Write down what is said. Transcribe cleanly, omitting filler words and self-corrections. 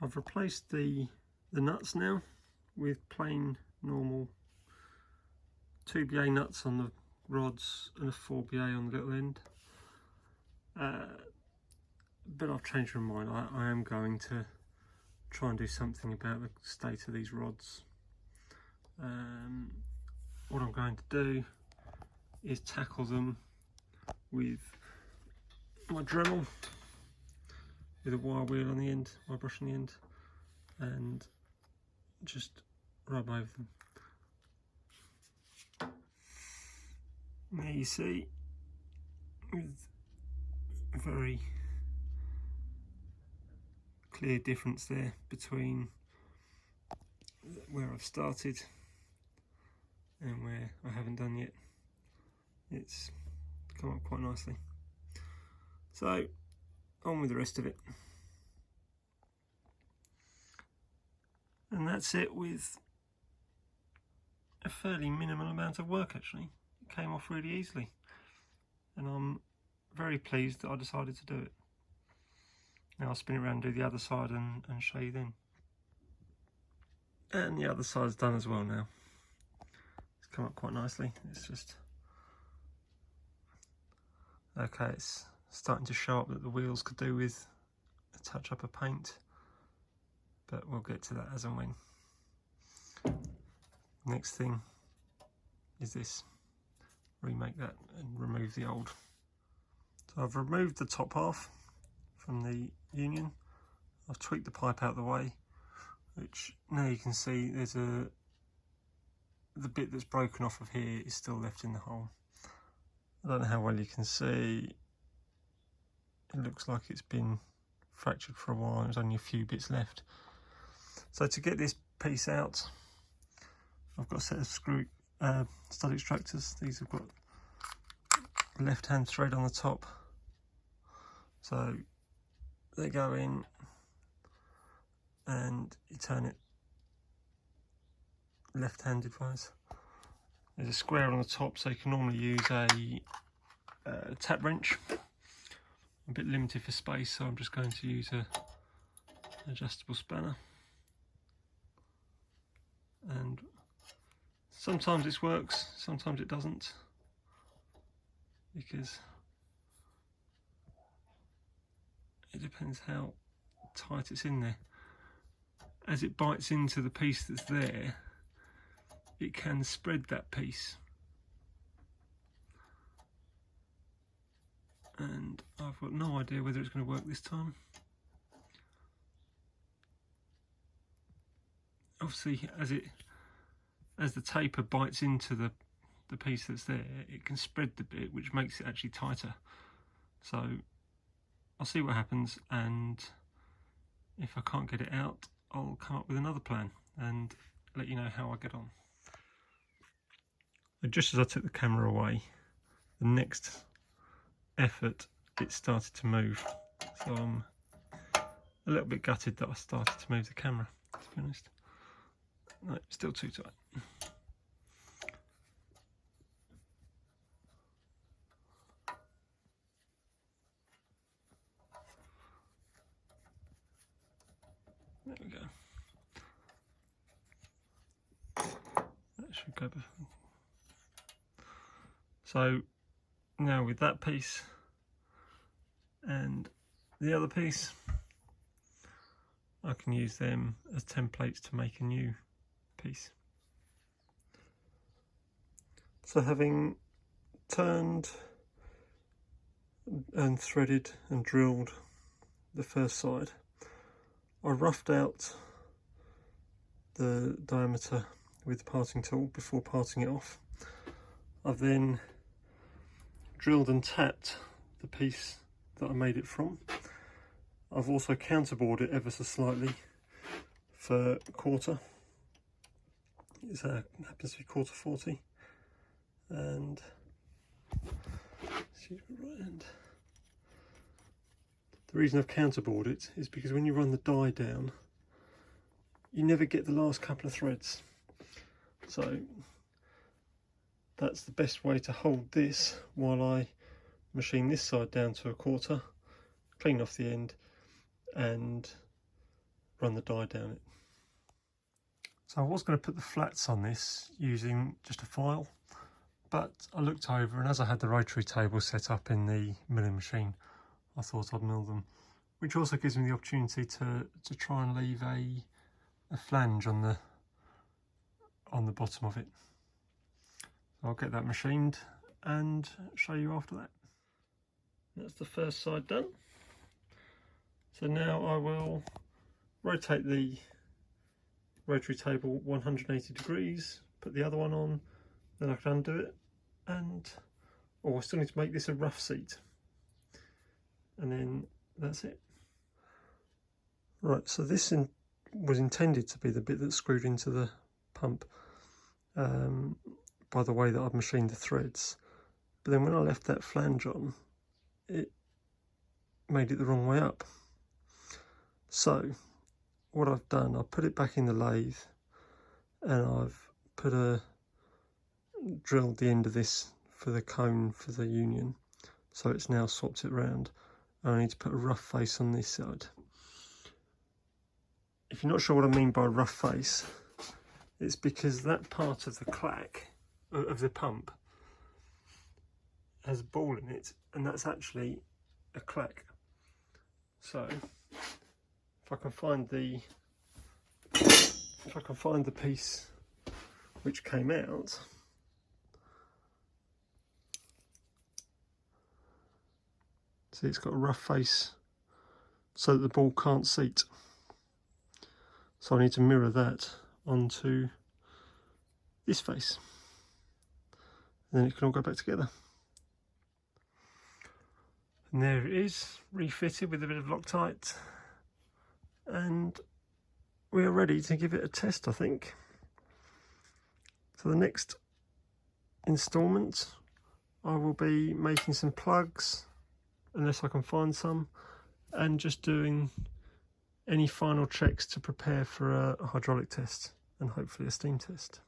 I've replaced the nuts now with plain normal 2BA nuts on the rods and a 4BA on the little end. But I've changed my mind. I am going to try and do something about the state of these rods. What I'm going to do is tackle them with my Dremel with a wire wheel on the end, wire brush on the end, and just rub over them. There you see, with a very clear difference there between where I've started and where I haven't done yet. It's come up quite nicely. So on with the rest of it. And that's it, with a fairly minimal amount of work actually. It came off really easily, and I'm very pleased that I decided to do it. Now I'll spin it around and do the other side and show you then. And the other side's done as well now. It's come up quite nicely. It's just okay, it's starting to show up that the wheels could do with a touch up of paint, but we'll get to that as and when. Next thing is this. Remake that and remove the old. So I've removed the top half from the union. I've tweaked the pipe out of the way, which now you can see there's the bit that's broken off of here is still left in the hole. I don't know how well you can see. It looks like it's been fractured for a while. There's only a few bits left. So to get this piece out, I've got a set of stud extractors. These have got left-hand thread on the top, so they go in and you turn it left-handed wise. There's a square on the top, so you can normally use a tap wrench. I'm a bit limited for space, so I'm just going to use an adjustable spanner. And sometimes this works, sometimes it doesn't, because it depends how tight it's in there. As it bites into the piece that's there, it can spread that piece. And I've got no idea whether it's going to work this time. Obviously, as the taper bites into the piece that's there, it can spread the bit, which makes it actually tighter. So I'll see what happens, and if I can't get it out, I'll come up with another plan and let you know how I get on. And just as I took the camera away, the next effort, it started to move. So I'm a little bit gutted that I started to move the camera, to be honest. No, still too tight. There we go. That should go before. So now with that piece and the other piece, I can use them as templates to make a new piece. So having turned and threaded and drilled the first side, I roughed out the diameter with the parting tool before parting it off. I've then drilled and tapped the piece that I made it from. I've also counterbored it ever so slightly for a quarter. It happens to be quarter 40, and excuse me, right hand. The reason I've counterbored it is because when you run the die down, you never get the last couple of threads. So that's the best way to hold this while I machine this side down to a quarter, clean off the end, and run the die down it. So I was going to put the flats on this using just a file, but I looked over, and as I had the rotary table set up in the milling machine, I thought I'd mill them, which also gives me the opportunity to try and leave a flange on the bottom of it. I'll get that machined and show you after that. That's the first side done. So now I will rotate the rotary table 180 degrees, put the other one on, then I can undo it, and I still need to make this a rough seat, and then that's it. Right, so this was intended to be the bit that's screwed into the pump by the way that I've machined the threads, but then when I left that flange on, it made it the wrong way up. So what I've done, I've put it back in the lathe, and I've drilled the end of this for the cone for the union, so it's now swapped it round. I need to put a rough face on this side. If you're not sure what I mean by rough face, it's because that part of the clack of the pump has a ball in it, and that's actually a clack. So if I can find the piece which came out, see, it's got a rough face so that the ball can't seat. So I need to mirror that onto this face, and then it can all go back together. And there it is, refitted with a bit of Loctite, and we are ready to give it a test, I think. So the next instalment, I will be making some plugs, unless I can find some, and just doing any final checks to prepare for a hydraulic test and hopefully a steam test.